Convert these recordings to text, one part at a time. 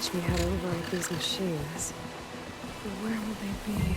teach me how to override these machines. But where will they be?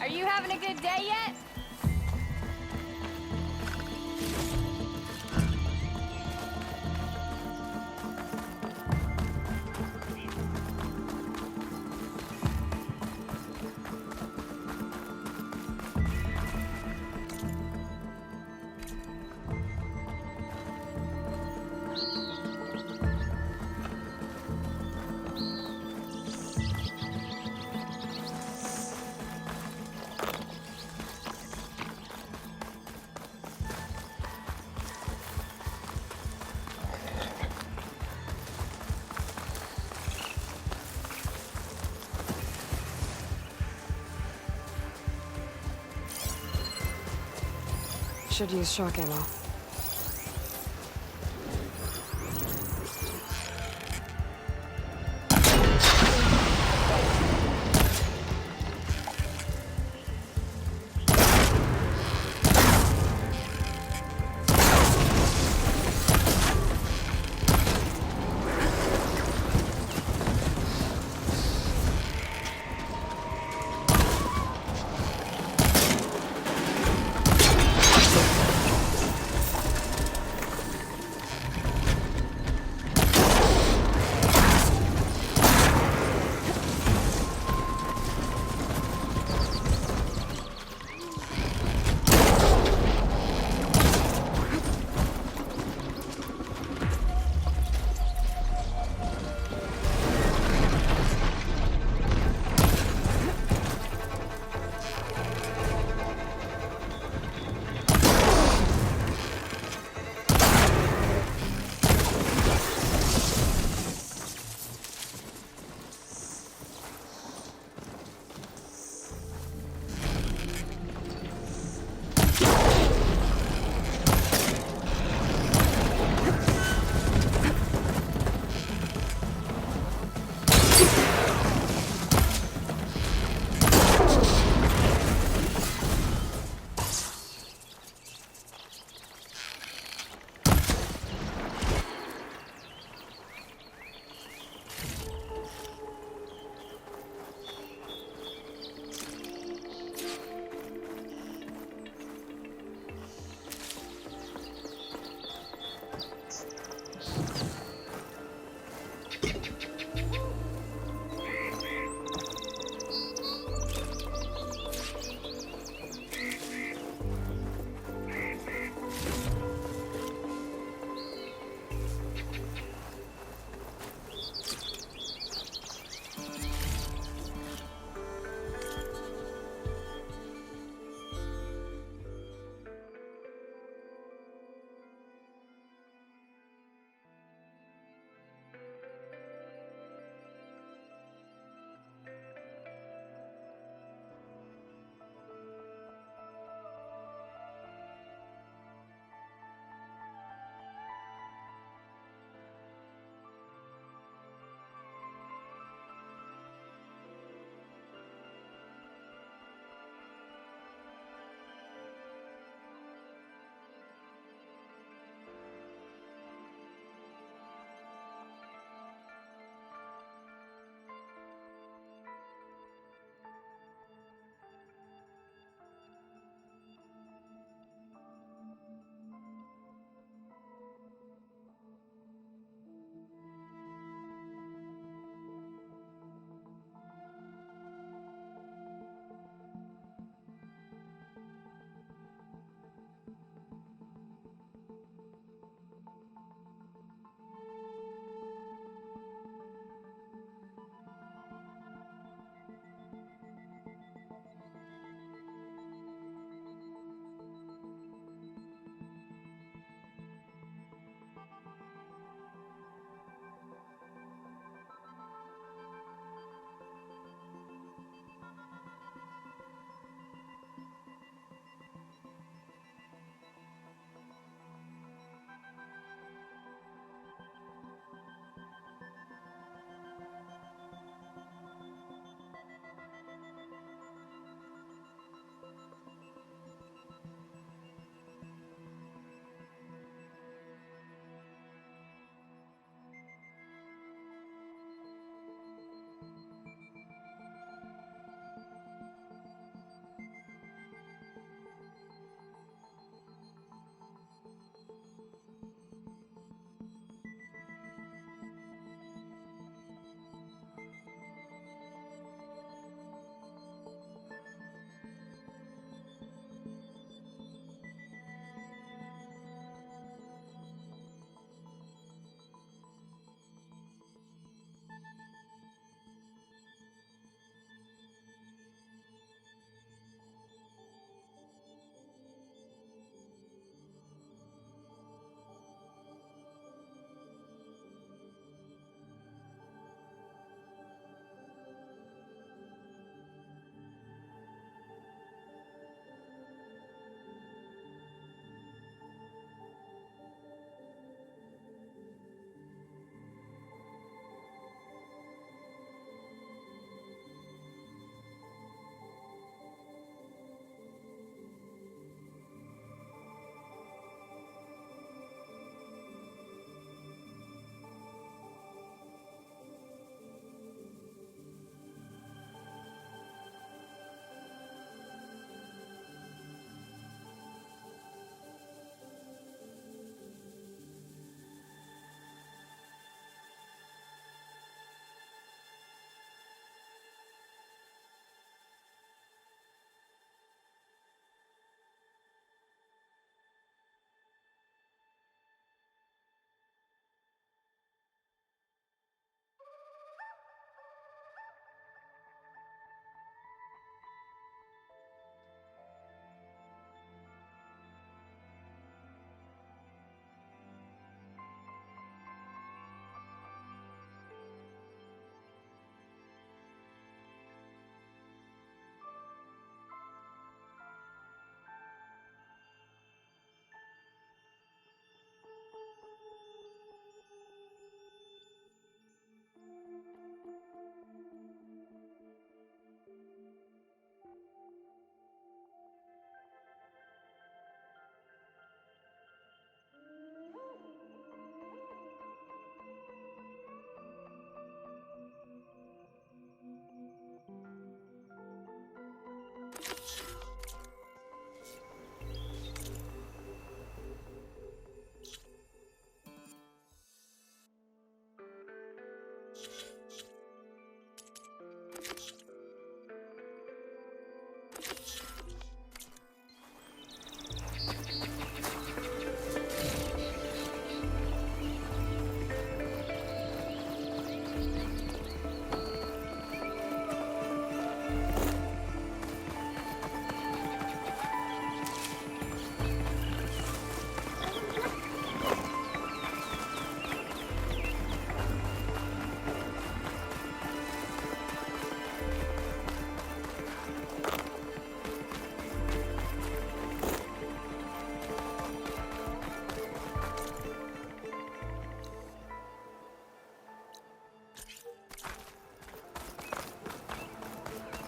Are you having a good day yet? Should use shock ammo.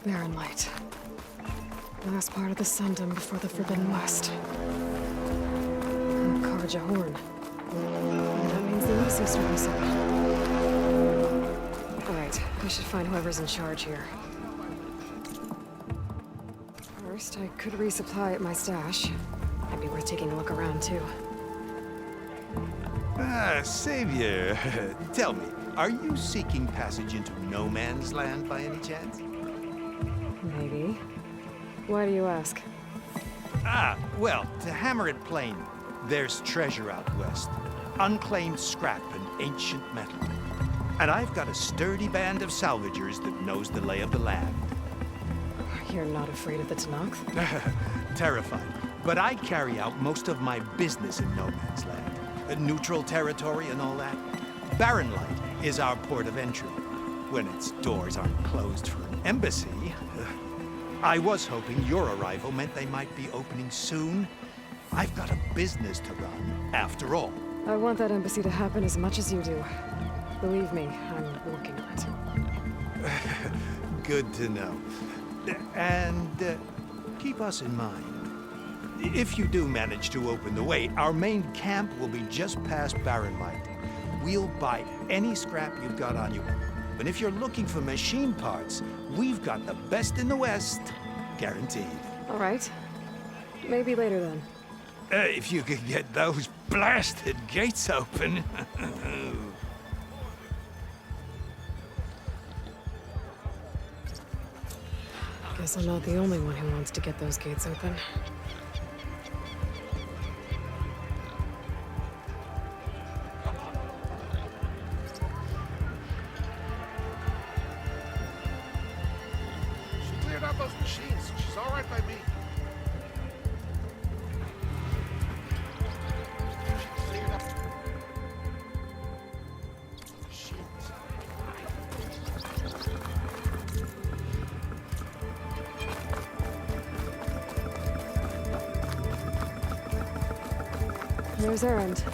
Barren Light. Last part of the Sundom before the Forbidden West. And Karja Horn. That means the Embassy's to reset. Alright, I should find whoever's in charge here. First, I could resupply at my stash. Might be worth taking a look around, too. Ah, Savior. Tell me, are you seeking passage into no man's land by any chance? Maybe. Why do you ask? Ah, well, to hammer it plain, there's treasure out west. Unclaimed scrap and ancient metal. And I've got a sturdy band of salvagers that knows the lay of the land. You're not afraid of the Tenakth? Terrified. But I carry out most of my business in no man's land. Neutral territory and all that. Barren Light is our port of entry. When its doors aren't closed for an embassy. I was hoping your arrival meant they might be opening soon. I've got a business to run, after all. I want that embassy to happen as much as you do. Believe me, I'm working on it. Good to know. And keep us in mind. If you do manage to open the way, our main camp will be just past Barren Light. We'll buy any scrap you've got on you. And if you're looking for machine parts, we've got the best in the West. Guaranteed. All right. Maybe later then. If you could get those blasted gates open. Guess I'm not the only one who wants to get those gates open. She cleared out those machines. She's all right by me. She cleared up machines. There's Erend.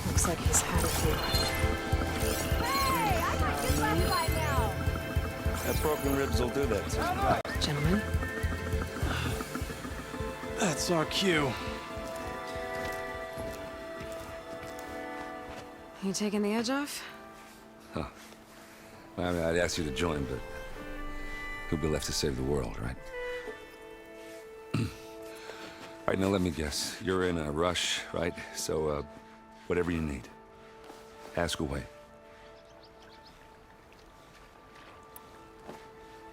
Looks like he's had a few. Hey, I might get left by now. That broken ribs will do that. Gentlemen, That's our cue. you taking the edge off? I mean, I'd ask you to join, but who'd be left to save the world, right? All right, now let me guess. You're in a rush, right? So, whatever you need, ask away.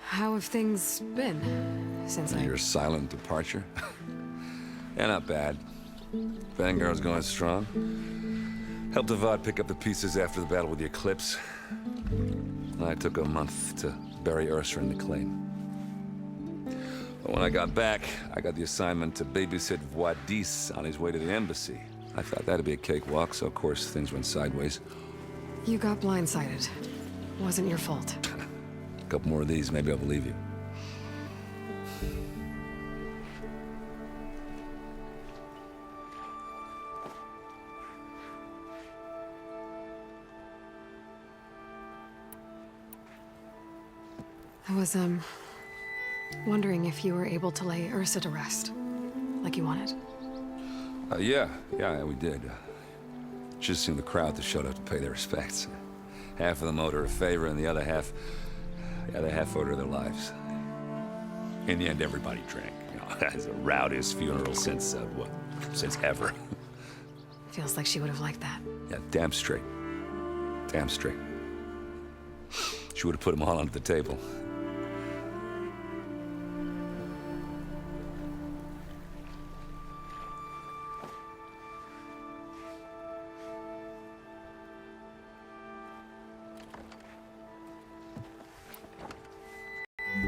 How have things been since Your silent departure? Yeah, not bad. Vanguard's going strong. Helped Avad pick up the pieces after the battle with the Eclipse. I took a month to bury Ursa in the claim. But when I got back, I got the assignment to babysit Wadis on his way to the embassy. I thought that'd be a cakewalk, so of course things went sideways. You got blindsided. Wasn't your fault. A couple more of these, maybe I'll believe you. I was, wondering if you were able to lay Ursa to rest, like you wanted. Yeah, we did. Just seen the crowd that showed up to pay their respects. Half of them owed her a favor, and the other half owed her their lives. In the end, everybody drank. You know, it's the rowdiest funeral since ever. Feels like she would have liked that. Yeah, damn straight. Damn straight. She would have put them all under the table.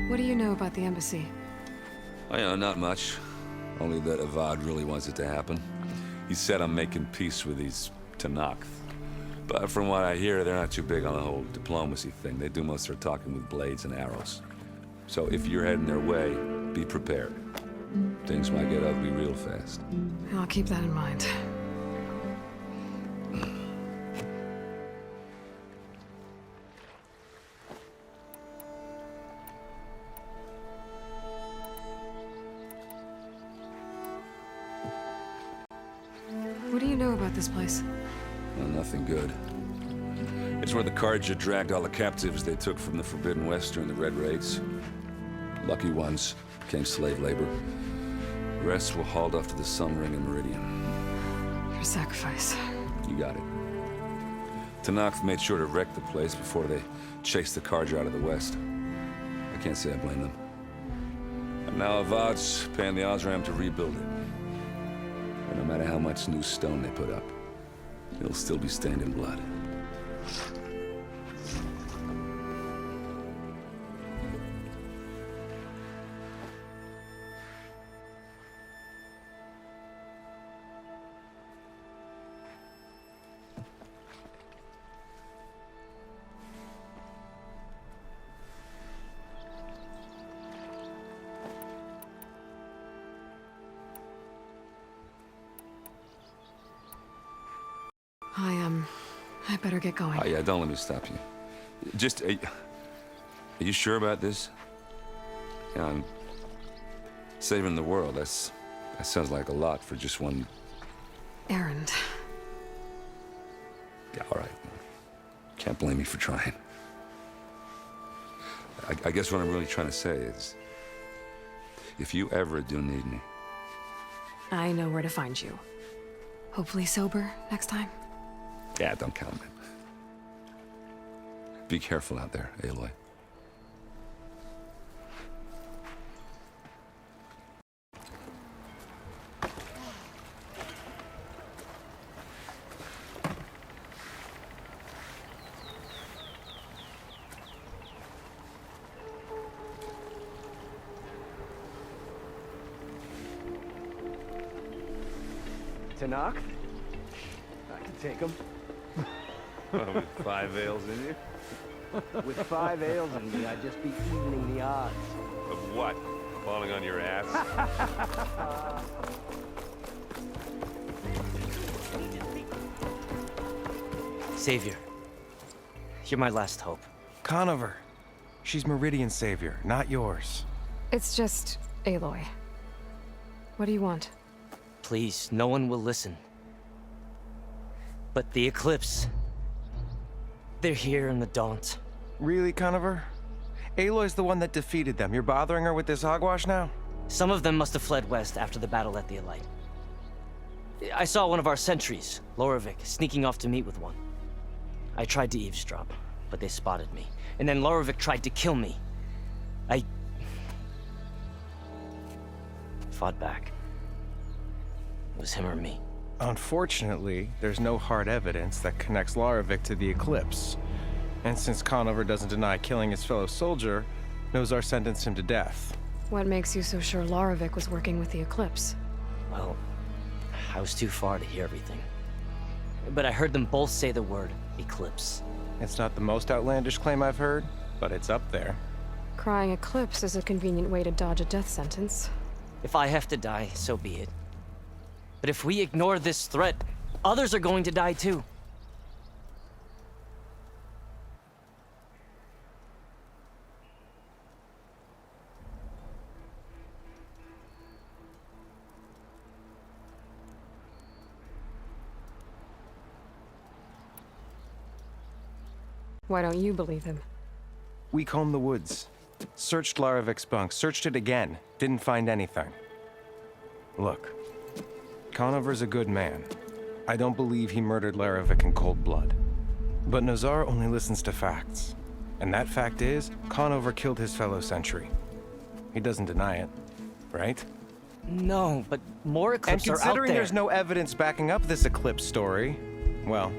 What do you know about the embassy? I know not much. Only that Avad really wants it to happen. He said I'm making peace with these Tenakth. But from what I hear, they're not too big on the whole diplomacy thing. They do most of their talking with blades and arrows. So if you're heading their way, be prepared. Things might get ugly real fast. I'll keep that in mind. What do you know about this place? Well, nothing good. It's where the Carja dragged all the captives they took from the Forbidden West during the Red Raids. Lucky ones became slave labor. The rest were hauled off to the Sun Ring and Meridian. Your sacrifice. You got it. Tenakth made sure to wreck the place before they chased the Carja out of the West. I can't say I blame them. And now Avad's paying the Osram to rebuild it. And no matter how much new stone they put up, it'll still be stained in blood. I better get going. Oh, yeah, don't let me stop you. Just, are you sure about this? Yeah, I'm saving the world. That sounds like a lot for just one... Errand. Yeah, all right. Can't blame me for trying. I guess what I'm really trying to say is, if you ever do need me... I know where to find you. Hopefully sober next time. Yeah, don't count on it. Be careful out there, Aloy. Tenakth? I can take him. With 5 ales in you? With 5 ales in me, I'd just be evening the odds. Of what? Falling on your ass? Savior, you're my last hope. Conover. She's Meridian's savior, not yours. It's just Aloy. What do you want? Please, no one will listen. But the Eclipse... they're here in the Daunt. Really, Conover? Aloy's the one that defeated them. You're bothering her with this hogwash now? Some of them must have fled west after the battle at the Elite. I saw one of our sentries, Loravik, sneaking off to meet with one. I tried to eavesdrop, but they spotted me. And then Loravik tried to kill me. I... fought back. It was him or me. Unfortunately, there's no hard evidence that connects Loravik to the Eclipse. And since Conover doesn't deny killing his fellow soldier, Nozar sentenced him to death. What makes you so sure Loravik was working with the Eclipse? Well, I was too far to hear everything. But I heard them both say the word Eclipse. It's not the most outlandish claim I've heard, but it's up there. Crying Eclipse is a convenient way to dodge a death sentence. If I have to die, so be it. But if we ignore this threat, others are going to die too. Why don't you believe him? We combed the woods, searched Loravik's bunk, searched it again, didn't find anything. Look, Conover's a good man. I don't believe he murdered Loravik in cold blood. But Nozar only listens to facts. And that fact is, Conover killed his fellow sentry. He doesn't deny it, right? No, but more Eclipse And are out considering there. there's no evidence backing up this Eclipse story, well,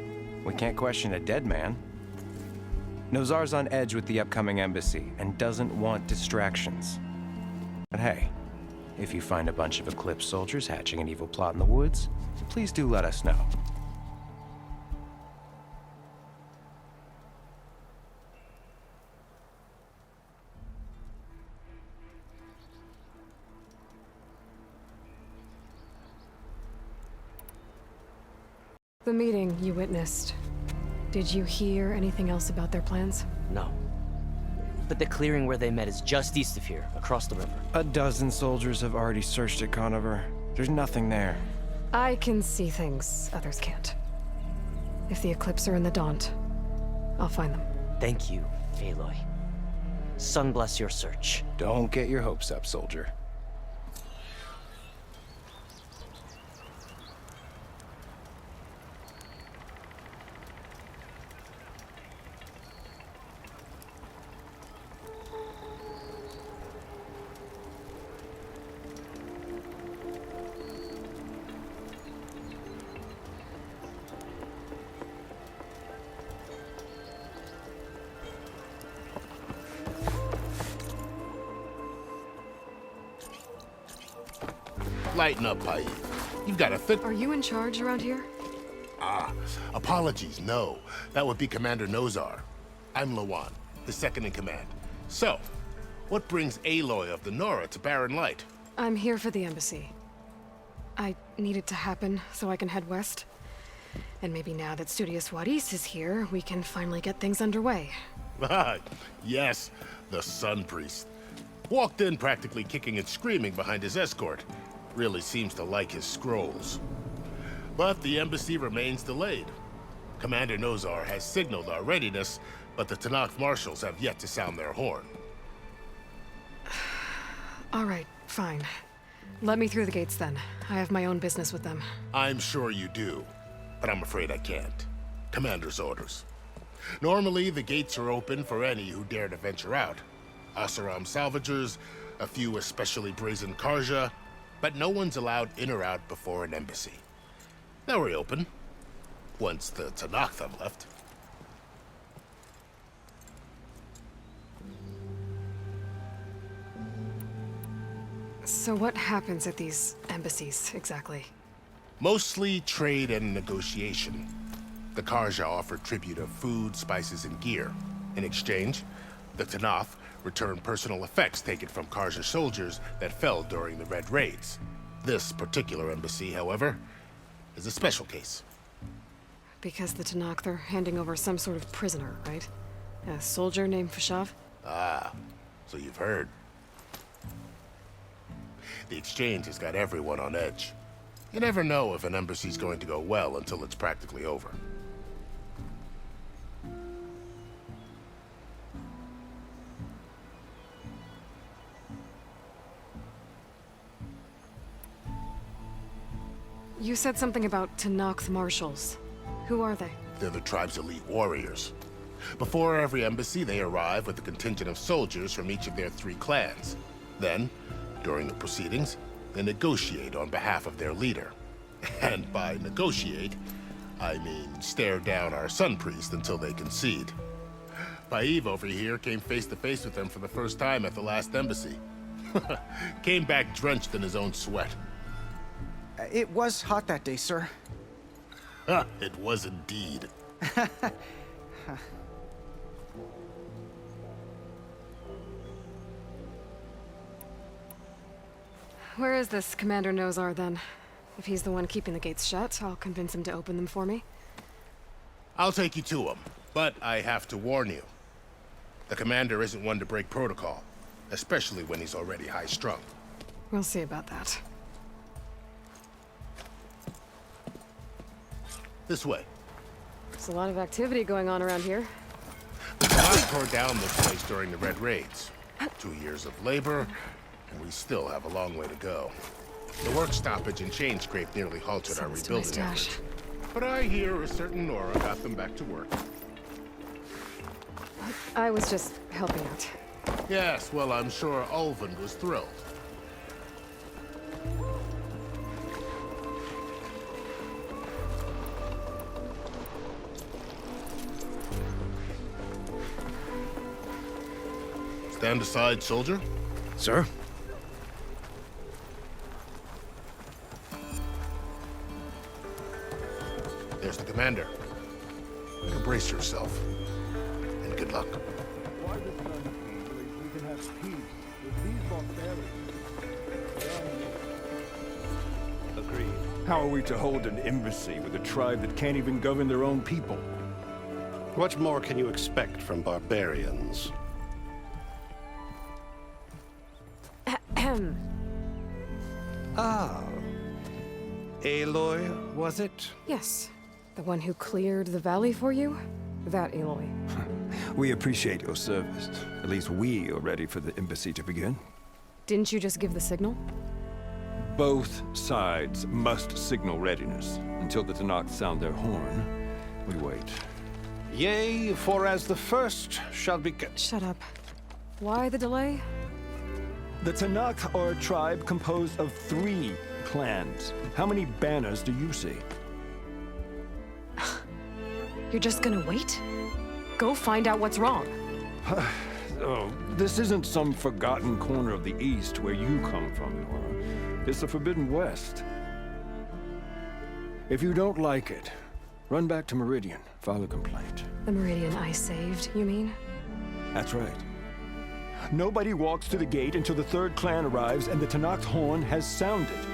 we can't question a dead man. Nozar's on edge with the upcoming embassy and doesn't want distractions. But hey, if you find a bunch of Eclipse soldiers hatching an evil plot in the woods, please do let us know. The meeting you witnessed. Did you hear anything else about their plans? No. But the clearing where they met is just east of here, across the river. A dozen soldiers have already searched at Conover. There's nothing there. I can see things others can't. If the Eclipse are in the Daunt, I'll find them. Thank you, Aloy. Sun bless your search. Don't get your hopes up, soldier. Lighten up, Pai. You've got a fit. Are you in charge around here? Apologies, no. That would be Commander Nozar. I'm Lawan, the second in command. So, what brings Aloy of the Nora to Barren Light? I'm here for the embassy. I need it to happen so I can head west. And maybe now that Studious Wadis is here, we can finally get things underway. Yes, the Sun Priest. Walked in practically kicking and screaming behind his escort. Really seems to like his scrolls. But the embassy remains delayed. Commander Nozar has signaled our readiness, but the Tenakth marshals have yet to sound their horn. All right, fine. Let me through the gates then. I have my own business with them. I'm sure you do, but I'm afraid I can't. Commander's orders. Normally, the gates are open for any who dare to venture out. Oseram salvagers, a few especially brazen Karja, but no one's allowed in or out before an embassy. They'll reopen, once the Tenakth have left. So what happens at these embassies, exactly? Mostly trade and negotiation. The Karja offer tribute of food, spices, and gear. In exchange, the Tenakth return personal effects taken from Karja soldiers that fell during the Red Raids. This particular embassy, however, is a special case. Because the Tenakth are handing over some sort of prisoner, right? A soldier named Fashav? Ah, so you've heard. The exchange has got everyone on edge. You never know if an embassy's going to go well until it's practically over. You said something about Tenakth marshals. Who are they? They're the tribe's elite warriors. Before every embassy, they arrive with a contingent of soldiers from each of their 3 clans. Then, during the proceedings, they negotiate on behalf of their leader. And by negotiate, I mean stare down our Sun Priest until they concede. Paiv over here came face to face with them for the first time at the last embassy. Came back drenched in his own sweat. It was hot that day, sir. It was indeed. Where is this Commander Nozar, then? If he's the one keeping the gates shut, I'll convince him to open them for me. I'll take you to him, but I have to warn you. The commander isn't one to break protocol, especially when he's already high-strung. We'll see about that. This way. There's a lot of activity going on around here. The Tenakth tore down this place during the Red Raids. 2 years of labor, and we still have a long way to go. The work stoppage and chain scrape nearly halted our Sounds to my rebuilding stash. efforts. But I hear a certain Nora got them back to work. I was just helping out. Yes, well, I'm sure Ulvund was thrilled. Stand aside, soldier. Sir? There's the commander. Brace yourself. And good luck. Why the Sun King believes we can have peace with these barbarians. Agreed. How are we to hold an embassy with a tribe that can't even govern their own people? What more can you expect from barbarians? Ahem. Ah. Aloy, was it? Yes. The one who cleared the valley for you? That Aloy. We appreciate your service. At least we are ready for the embassy to begin. Didn't you just give the signal? Both sides must signal readiness. Until the Tenakth sound their horn, we wait. Yea, for as the first shall be... Shut up. Why the delay? The Tenakth are a tribe composed of 3 clans. How many banners do you see? You're just gonna wait? Go find out what's wrong. Oh, this isn't some forgotten corner of the East where you come from, Nora. It's the Forbidden West. If you don't like it, run back to Meridian, file a complaint. The Meridian I saved, you mean? That's right. Nobody walks to the gate until the 3rd clan arrives and the Tenakth horn has sounded.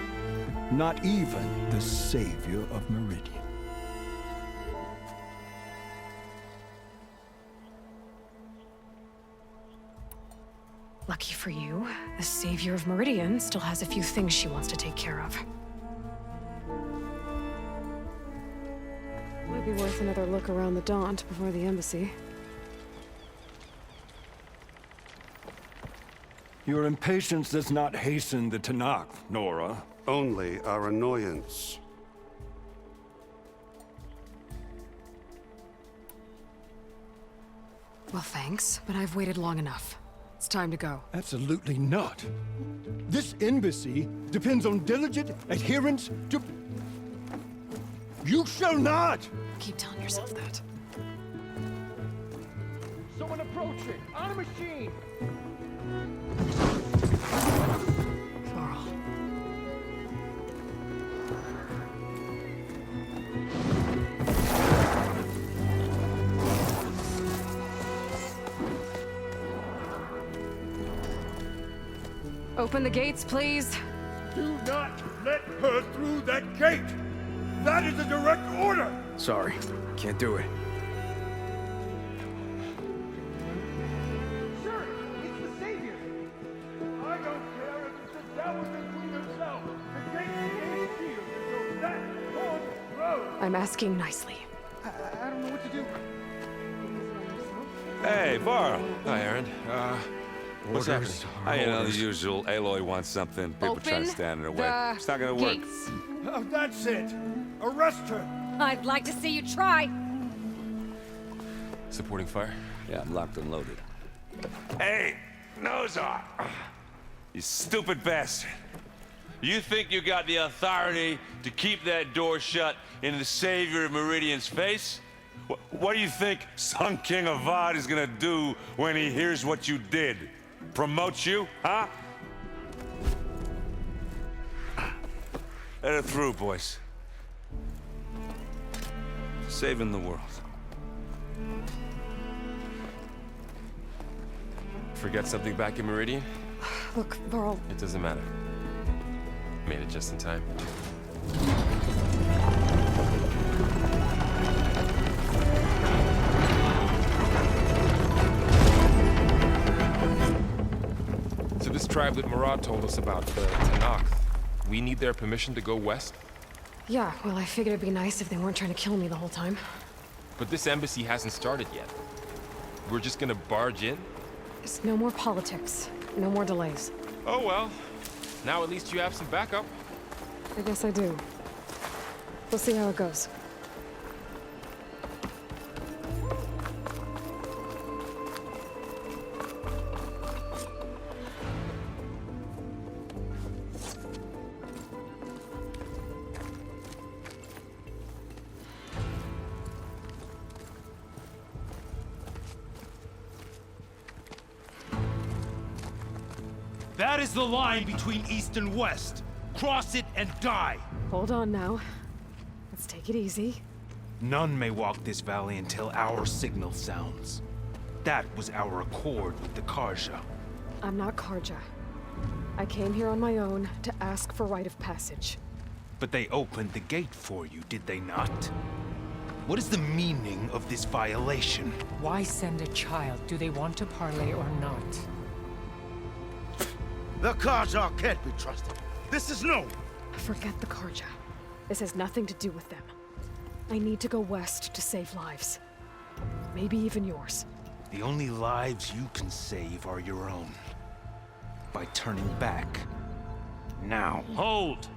Not even the savior of Meridian. Lucky for you, the savior of Meridian still has a few things she wants to take care of. Might be worth another look around the Daunt before the embassy. Your impatience does not hasten the Tenakth, Nora. Only our annoyance. Well, thanks, but I've waited long enough. It's time to go. Absolutely not. This embassy depends on diligent adherence to... You shall not! Keep telling yourself that. Someone approaching! On a machine! Varl. Open the gates, please. Do not let her through that gate! That is a direct order! Sorry, can't do it. Sir, it's the Savior! I don't care if it's the devil and queen himself. The gate is sealed until that horn blows. I'm asking nicely. I don't know what to do. Hey, Varl. Hi, Aaron. What's happening? You know, the usual. Aloy wants something. People trying to stand in her way. It's not gonna work. Gates. Oh, that's it! Arrest her! I'd like to see you try. Supporting fire? Yeah, I'm locked and loaded. Hey, Nozar! You stupid bastard. You think you got the authority to keep that door shut in the savior of Meridian's face? What do you think Sun King Avad is gonna do when he hears what you did? Promote you, huh? Let her through, boys. Saving the world. Forget something back in Meridian? Look, Varl, It doesn't matter. Made it just in time. So this tribe that Murad told us about, the Tenakth, we need their permission to go west? yeah, well, I figured it'd be nice if they weren't trying to kill me the whole time. But this embassy hasn't started yet. We're just gonna barge in? There's no more politics. No more delays. Oh well. Now at least you have some backup. I guess I do. We'll see how it goes. That is the line between East and West. Cross it and die. Hold on now. Let's take it easy. None may walk this valley until our signal sounds. That was our accord with the Karja. I'm not Karja. I came here on my own to ask for rite of passage. But they opened the gate for you, did they not? What is the meaning of this violation? Why send a child? Do they want to parley or not? The Karja can't be trusted. This is no. Forget the Karja. This has nothing to do with them. I need to go west to save lives. Maybe even yours. The only lives you can save are your own. By turning back. Now. Hold!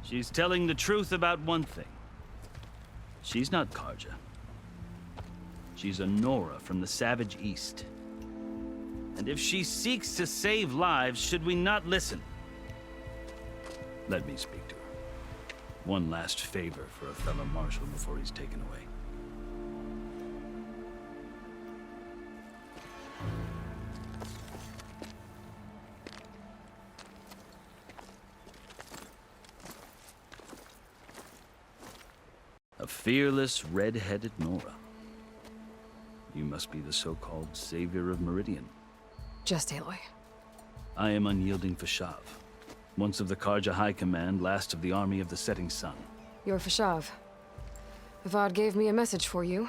She's telling the truth about one thing. She's not Karja. She's a Nora from the Savage East. And if she seeks to save lives, should we not listen? Let me speak to her. One last favor for a fellow marshal before he's taken away. A fearless, red-headed Nora. You must be the so-called savior of Meridian. Just Aloy. I am unyielding Fashav, once of the Karja High Command, last of the army of the Setting Sun. You're Fashav. Avad gave me a message for you.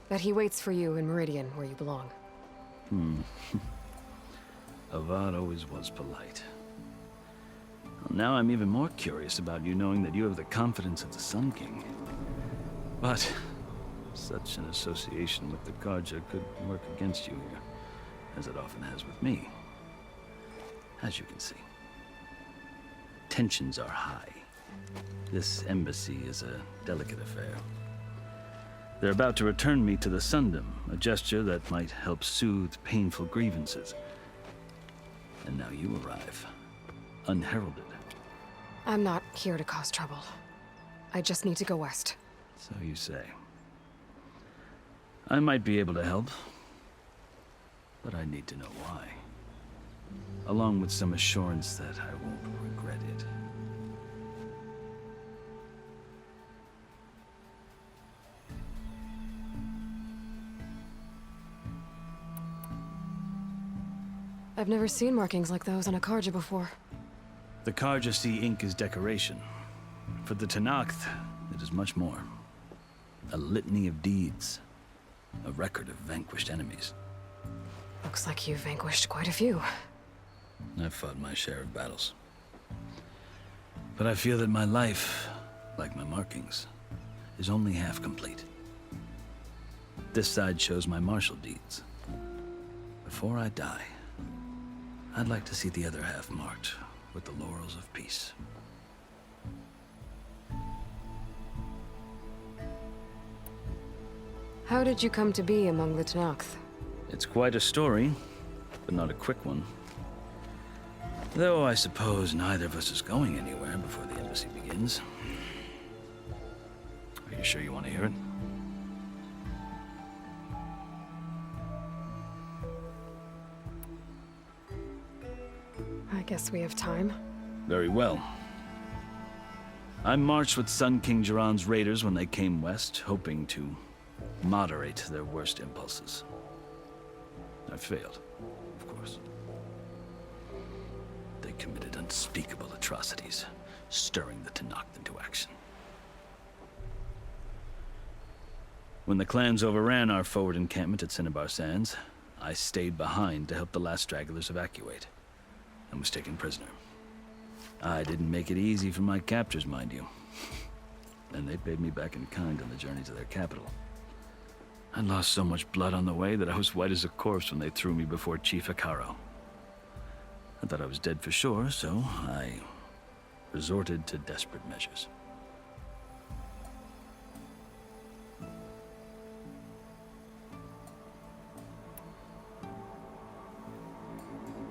That he waits for you in Meridian, where you belong. Avad always was polite. Well, now I'm even more curious about you knowing that you have the confidence of the Sun King. But such an association with the Karja could work against you here, as it often has with me. As you can see, tensions are high. This embassy is a delicate affair. They're about to return me to the Sundom, a gesture that might help soothe painful grievances. And now you arrive, unheralded. I'm not here to cause trouble. I just need to go west. So you say. I might be able to help, but I need to know why. Along with some assurance that I won't regret it. I've never seen markings like those on a Karja before. The Karja see ink as decoration. For the Tenakth, it is much more. A litany of deeds. A record of vanquished enemies. Looks like you've vanquished quite a few. I've fought my share of battles. But I feel that my life, like my markings, is only half complete. This side shows my martial deeds. Before I die, I'd like to see the other half marked with the laurels of peace. How did you come to be among the Tenakth? It's quite a story, but not a quick one. Though I suppose neither of us is going anywhere before the embassy begins. Are you sure you want to hear it? I guess we have time. Very well. I marched with Sun King Jiran's raiders when they came west, hoping to moderate their worst impulses. I failed, of course. They committed unspeakable atrocities, stirring the Tenakth into action. When the clans overran our forward encampment at Cinnabar Sands, I stayed behind to help the last stragglers evacuate, and was taken prisoner. I didn't make it easy for my captors, mind you. And they paid me back in kind on the journey to their capital. I lost so much blood on the way that I was white as a corpse when they threw me before Chief Hekarro. I thought I was dead for sure, so I resorted to desperate measures.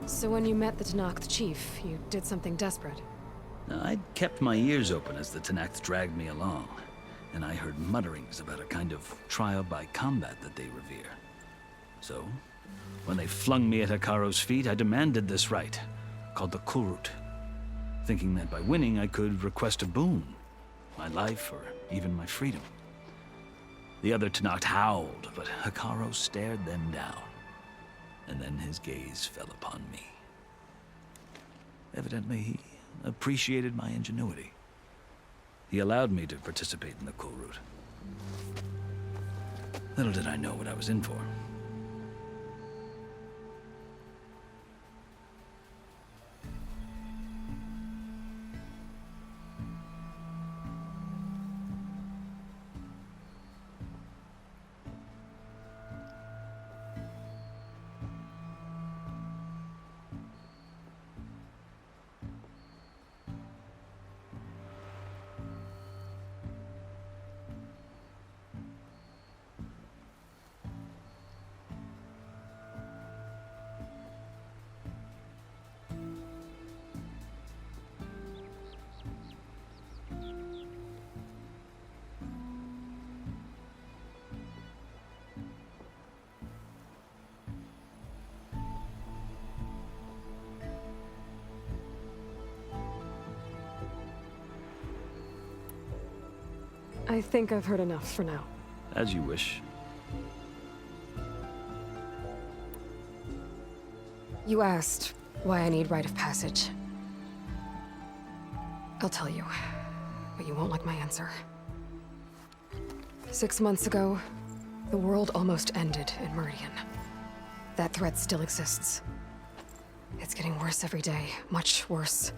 So when you met the Tenakth chief, you did something desperate? Now, I'd kept my ears open as the Tenakth dragged me along, and I heard mutterings about a kind of trial by combat that they revere. So, When they flung me at Hikaro's feet, I demanded this right, called the Kulrut, thinking that by winning I could request a boon, my life or even my freedom. The other Tenakth howled, but Hikaru stared them down, and then his gaze fell upon me. Evidently, he appreciated my ingenuity. He allowed me to participate in the Kulrut. Little did I know what I was in for. I think I've heard enough for now. As you wish. You asked why I need rite of passage. I'll tell you, but you won't like my answer. 6 months ago, the world almost ended in Meridian. That threat still exists. It's getting worse every day, much worse.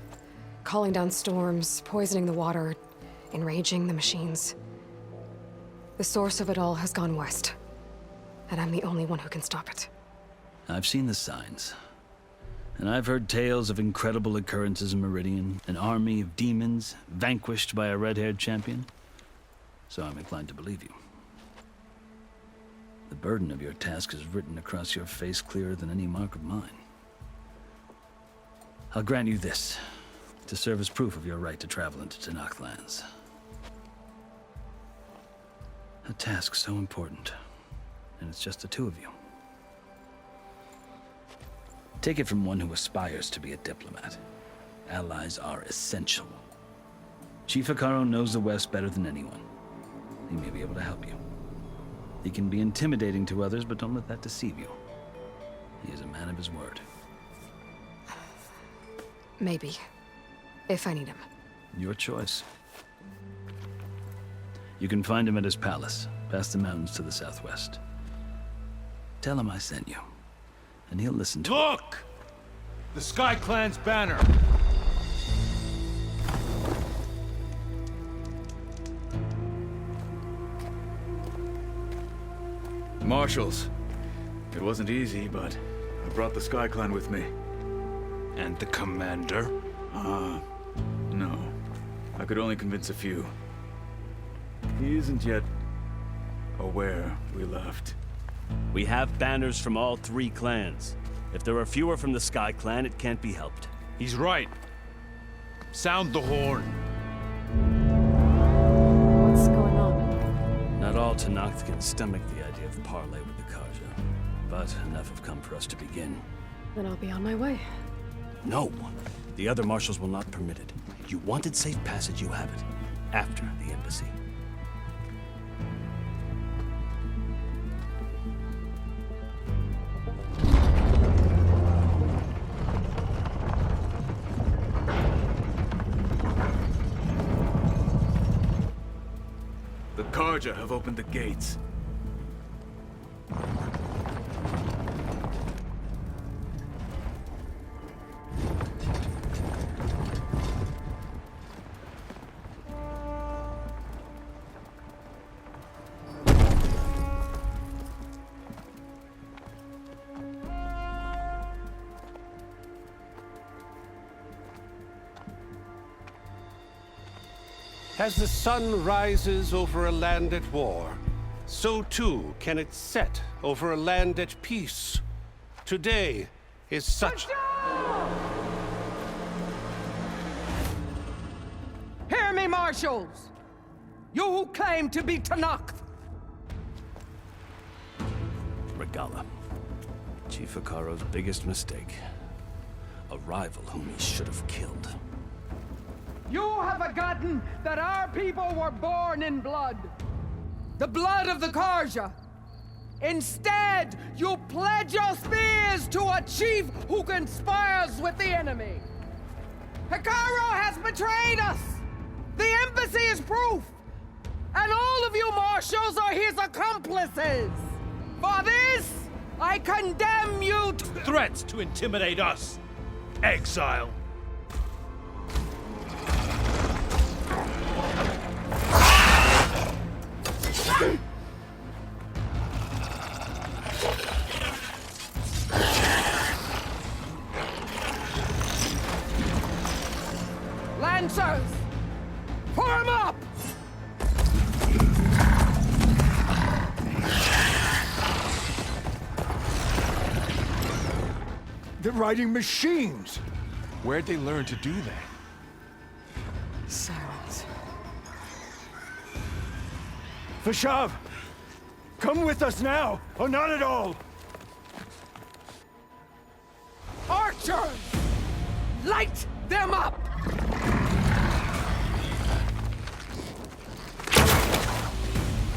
Calling down storms, poisoning the water, enraging the machines. The source of it all has gone west, and I'm the only one who can stop it. I've seen the signs. And I've heard tales of incredible occurrences in Meridian, an army of demons vanquished by a red-haired champion. So I'm inclined to believe you. The burden of your task is written across your face clearer than any mark of mine. I'll grant you this, to serve as proof of your right to travel into Tenakth lands. A task so important, and it's just the two of you. Take it from one who aspires to be a diplomat. Allies are essential. Chief Hikaru knows the West better than anyone. He may be able to help you. He can be intimidating to others, but don't let that deceive you. He is a man of his word. Maybe. If I need him. Your choice. You can find him at his palace, past the mountains to the southwest. Tell him I sent you, and he'll listen to Look! The Sky Clan's banner! Marshals. It wasn't easy, but I brought the Sky Clan with me. And the commander? No. I could only convince a few. He isn't yet aware we left. We have banners from all 3 clans. If there are fewer from the Sky Clan, it can't be helped. He's right. Sound the horn. What's going on? Not all Tenakth can stomach the idea of parley with the Carja, but enough have come for us to begin. Then I'll be on my way. No. The other marshals will not permit it. You wanted safe passage, you have it. After the embassy. The Carja have opened the gates. As the sun rises over a land at war, so too can it set over a land at peace. Today is such... Hear me, marshals! You who claim to be Tenakth! Regalla. Chief Hikaro's biggest mistake. A rival whom he should have killed. You have forgotten that our people were born in blood. The blood of the Karja. Instead, you pledge your spears to a chief who conspires with the enemy. Hikaru has betrayed us! The embassy is proof! And all of you marshals are his accomplices! For this, I condemn you to— Threats to intimidate us! Exile! Lancers! Form up! They're riding machines! Where'd they learn to do that? Silence. Vashav! Come with us now, or not at all! Archers! Light them up!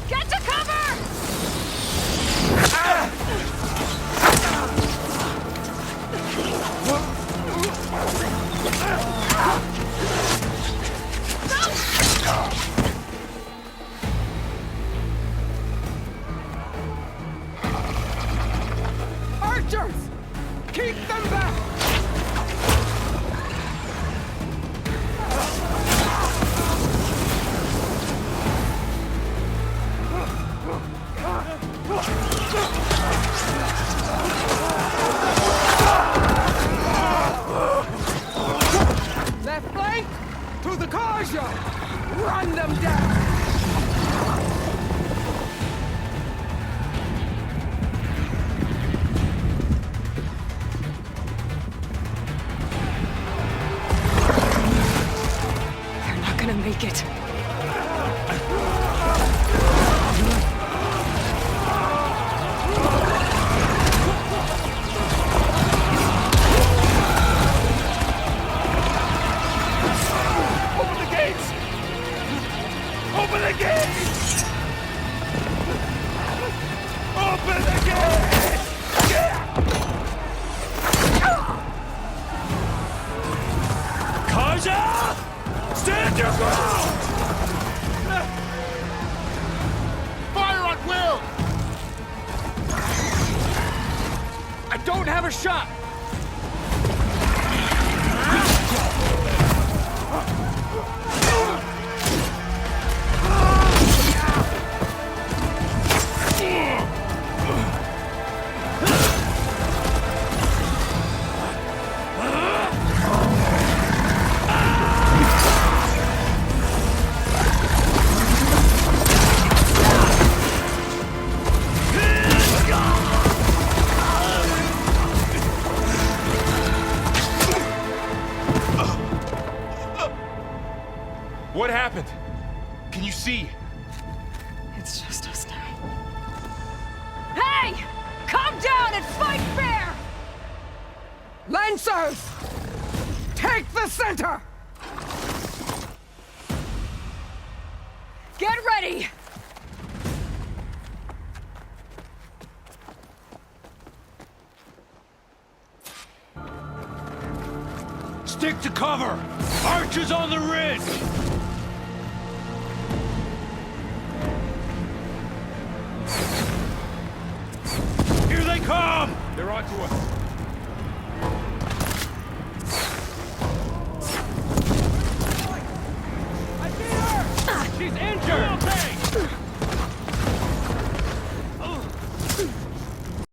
Get to cover! Archers! Keep them back! Left flank to the Karja! Run them down! They're not gonna make it. Open the gates! Open the gates! Open the gates! Karja! Stand your ground! Fire at will! I don't have a shot! What happened? Can you see? It's just us now. Hey! Come down and fight fair! Lancers! Take the center! Get ready! Stick to cover! Archers on the ridge! Here they come! They're onto us.